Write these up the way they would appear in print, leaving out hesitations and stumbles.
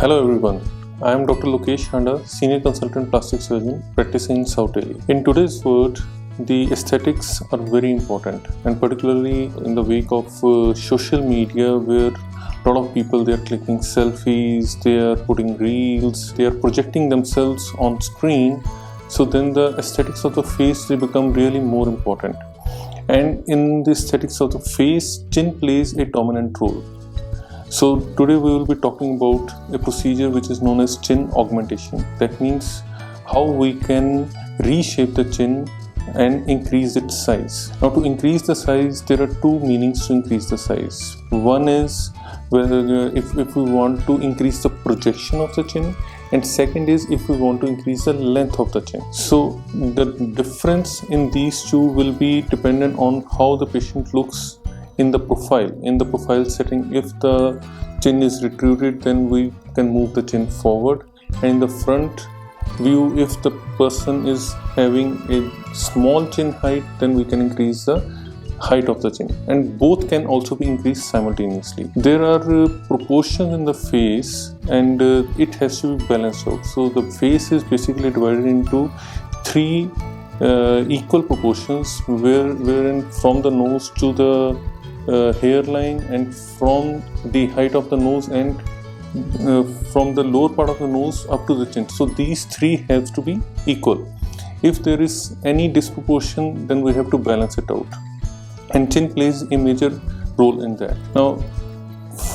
Hello everyone, I am Dr. Lokesh Handa, Senior Consultant Plastic Surgeon practicing in South Delhi. In today's world, the aesthetics are very important, and particularly in the wake of social media where a lot of people, they are clicking selfies, they are putting reels, they are projecting themselves on screen. So then the aesthetics of the face, they become really more important. And in the aesthetics of the face, chin plays a dominant role. So today we will be talking about a procedure which is known as chin augmentation. That means how we can reshape the chin and increase its size. Now, to increase the size, there are two meanings to increase the size. One is whether if we want to increase the projection of the chin, and second is if we want to increase the length of the chin. So the difference in these two will be dependent on how the patient looks in the profile setting. If the chin is retruded, then we can move the chin forward, and in the front view, if the person is having a small chin height, then we can increase the height of the chin, and both can also be increased simultaneously. There are proportions in the face, and it has to be balanced out. So the face is basically divided into three equal proportions, wherein from the nose to the hairline, and from the height of the nose, and from the lower part of the nose up to the chin. So these three have to be equal. If there is any disproportion, then we have to balance it out, and chin plays a major role in that. Now,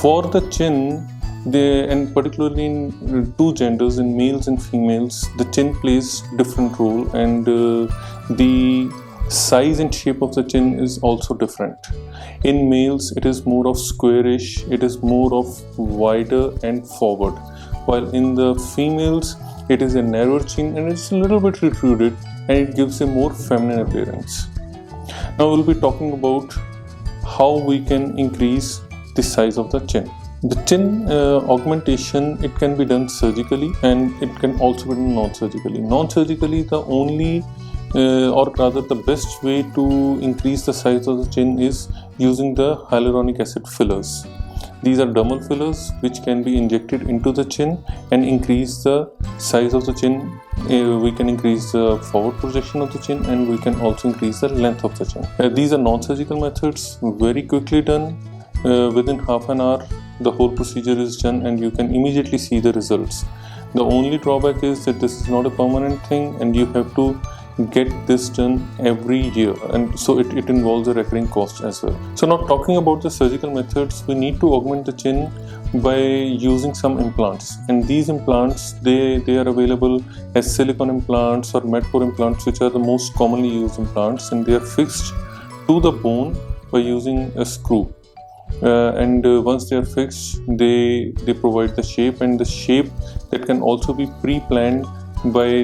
for the chin, and particularly in two genders, in males and females, the chin plays different role, and the size and shape of the chin is also different. In males, it is more of squarish, it is more of wider and forward, while in the females, it is a narrower chin and it's a little bit retruded, and it gives a more feminine appearance. Now we'll be talking about how we can increase the size of the chin. The chin augmentation, it can be done surgically, and it can also be done non-surgically. Non-surgically, the only or rather the best way to increase the size of the chin is using the hyaluronic acid fillers. These are dermal fillers which can be injected into the chin and increase the size of the chin. We can increase the forward projection of the chin, and we can also increase the length of the chin. These are non-surgical methods, very quickly done. Within half an hour, the whole procedure is done, and you can immediately see the results. The only drawback is that this is not a permanent thing, and you have to get this done every year, and so it involves a recurring cost as well. So now, talking about the surgical methods, we need to augment the chin by using some implants, and these implants, they are available as silicone implants or Medpore implants, which are the most commonly used implants, and they are fixed to the bone by using a screw. Once they are fixed, they provide the shape, and the shape that can also be pre-planned by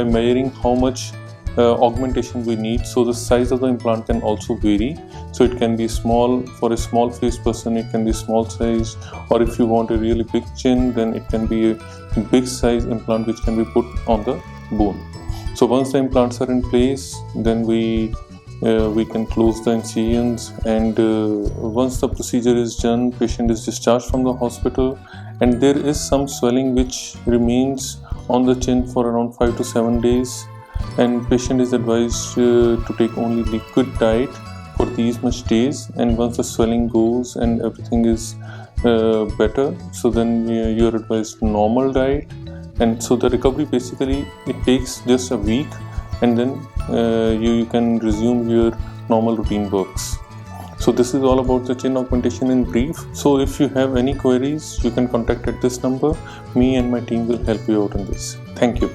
measuring how much augmentation we need. So the size of the implant can also vary. So it can be small for a small face person, it can be small size, or if you want a really big chin, then it can be a big size implant which can be put on the bone. So once the implants are in place, then we can close the incisions, and once the procedure is done, patient is discharged from the hospital, and there is some swelling which remains on the chin for around 5 to 7 days, and patient is advised to take only liquid diet for these much days, and once the swelling goes and everything is better, so then you are advised normal diet. And so the recovery, basically it takes just a week, and then you can resume your normal routine works. So this is all about the chin augmentation in brief. So if you have any queries, you can contact at this number. Me and my team will help you out in this. Thank you.